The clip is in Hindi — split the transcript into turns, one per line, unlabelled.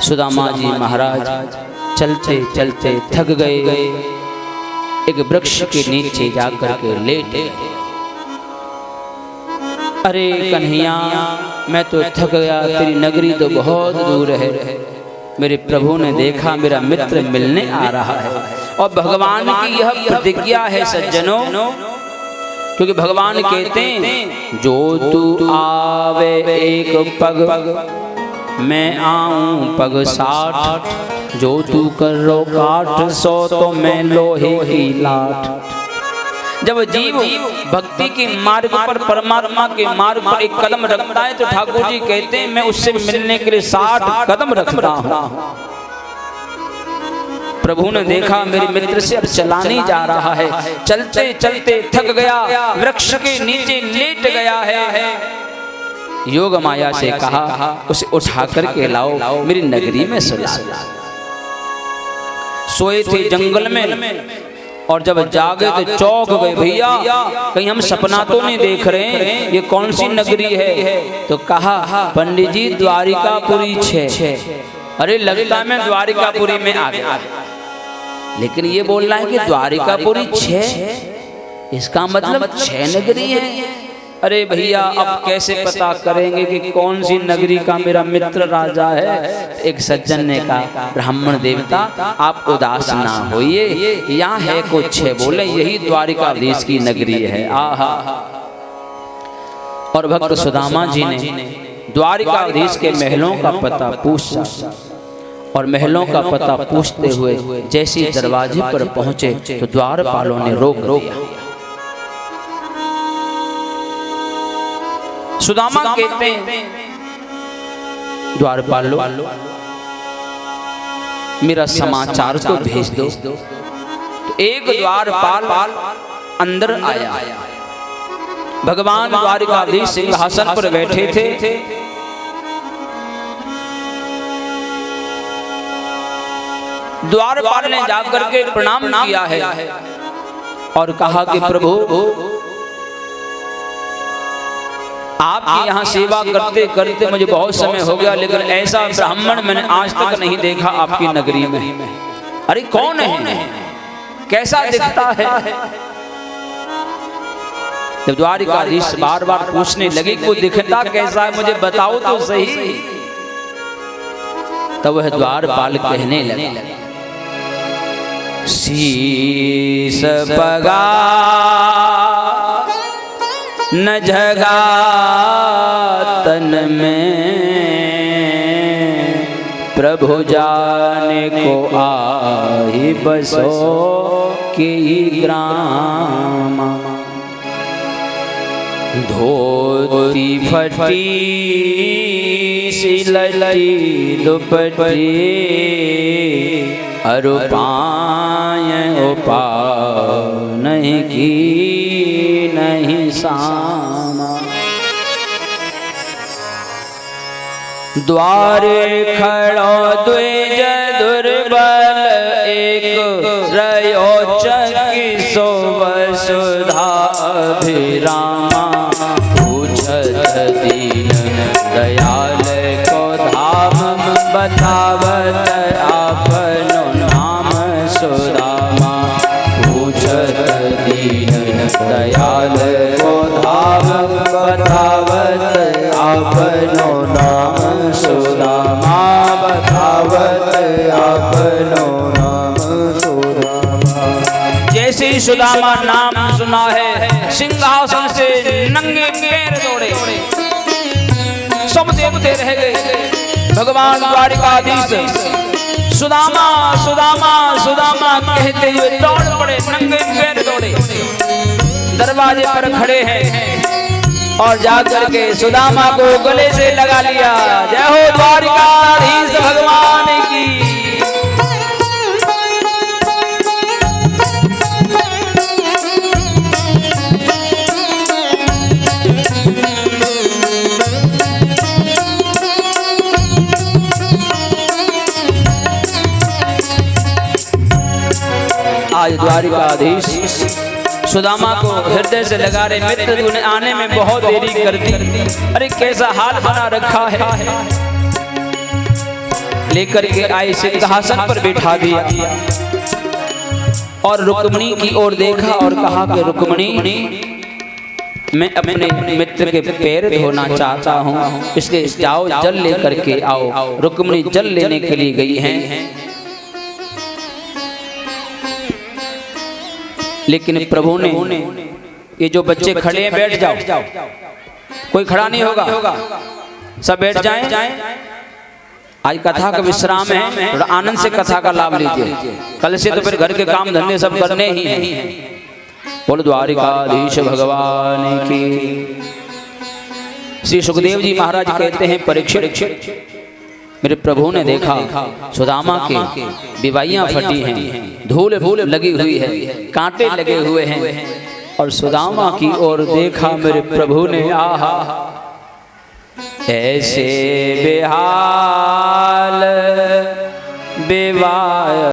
सुदामा जी महाराज चलते चलते थक गए, एक वृक्ष के नीचे जाकर के लेट गए। अरे कन्हैया, मैं तो थक गया, तेरी नगरी तो बहुत दूर है। मेरे प्रभु ने देखा मेरा मित्र मिलने आ रहा है, और भगवान की यह प्रतिज्ञा है सज्जनों, क्योंकि भगवान कहते हैं जो तू आवे एक पग मैं आऊं पग 60, जो तू करो 800 तो मैं लोहे की लाठ। जब जीव भक्ति के मार्ग पर, परमात्मा के मार्ग पर एक कदम रखता है तो ठाकुर जी कहते हैं मैं उससे मिलने के लिए 60 कदम रखता हूं। प्रभु ने देखा मेरे मित्र से अब चला नहीं जा रहा है, चलते चलते थक गया, वृक्ष के नीचे लेट गया है। योग माया से कहा उसे उठा करके लाओ, मेरी नगरी में सुला। सोए थे जंगल में, और जब जागे तो चौंक गए, भैया कहीं हम सपना तो नहीं देख रहे हैं, ये कौन सी नगरी है? तो कहा पंडित जी द्वारिकापुरी 6। अरे लगता मैं द्वारिकापुरी में आ गया, लेकिन ये बोल रहा है कि द्वारिकापुरी 6, इसका मतलब 6 नगरी है। अरे भैया अब कैसे पता करेंगे कि कौन सी नगरी का मेरा मित्र राजा है? एक सज्जन ने कहा ब्राह्मण देवता आप उदास ना होइए, यहाँ है कुछ है, बोले यही द्वारिकाधीश की नगरी है। आहा। और भक्त सुदामा जी ने द्वारिकाधीश के महलों का पता पूछा, और महलों का पता पूछते हुए जैसे दरवाजे पर पहुंचे तो द्वारपालों ने रोक दिया। सुदामा कहते हैं द्वारपालो मेरा समाचार तो भेज दो। तो एक द्वारपाल अंदर आया, भगवान द्वारिकाधीश सिंहासन पर बैठे थे। द्वारपाल ने जाकर के प्रणाम किया है और कहा कि प्रभु आपकी यहाँ सेवा करते करते मुझे बहुत समय हो गया, लेकिन ऐसा ब्राह्मण मैंने आज तक नहीं देखा आपकी नगरी में। अरे कौन है, कैसा दिखता है? जब द्वारिकाधीश बार बार पूछने लगे कोई दिखता कैसा है, मुझे बताओ तो सही। तब वह द्वारपाल कहने लगे शीस पगा न जगा तन में, प्रभु जाने को आही बसो की ग्राम। धोती फटी सिलटी दुपट्टी, अरुपाय उपा नहीं की नहीं सामा। द्वारे खड़ो द्विज दुर्बल, एक रयो चकी सो वसुधा अभिरामा। पूछत दीन दयाल को धाम, बतावत आपनो नाम सुदामा। पूछत दीन दयाल को धाम, बतावत आपनो नाम सुदामा। बतावत आपनो नाम सुदामा। जैसे ही सुदामा नाम सुना है, सिंहासन से नंगे पैर दौड़े, सब देवते रह गए। भगवान द्वारिकाधीश सुदामा सुदामा सुदामा कहते हुए दौड़ पड़े, नंगे पैर दौड़े, दरवाजे पर खड़े हैं और जाकर के सुदामा को गले से लगा लिया। जय हो द्वारिकाधीश भगवान की। आज द्वारिकाधीश सुदामा को हृदय से लगा रहे, मित्र तूने आने में बहुत देरी कर दी। अरे कैसा हाल बना रखा है। लेकर के आए, सिंहासन पर बैठा दिया और रुक्मिणी की ओर देखा और कहा कि रुक्मिणी, मैं अपने मित्र के पैर धोना चाहता हूँ, इसलिए जाओ जल लेकर के आओ। रुक्मिणी जल लेने के लिए गई हैं, लेकिन प्रभु ने ये जो बच्चे खड़े हैं बैठ जाओ, कोई खड़ा नहीं होगा, सब बैठ जाएं। आज कथा का विश्राम है, थोड़ा आनंद से कथा का लाभ लीजिए। कल से तो फिर घर के काम धंधे सब करने ही हैं। बोलो द्वारिकाधीश भगवान की। श्री सुखदेव जी महाराज कहते हैं, परीक्षित, मेरे प्रभु ने देखा सुदामा के विवाहियां फटी हैं, धूल भूल लगी हुई है, कांटे लगे हुए हैं, और सुदामा की ओर देखा मेरे प्रभु ने, आहा ऐसे बेहाल बेवाय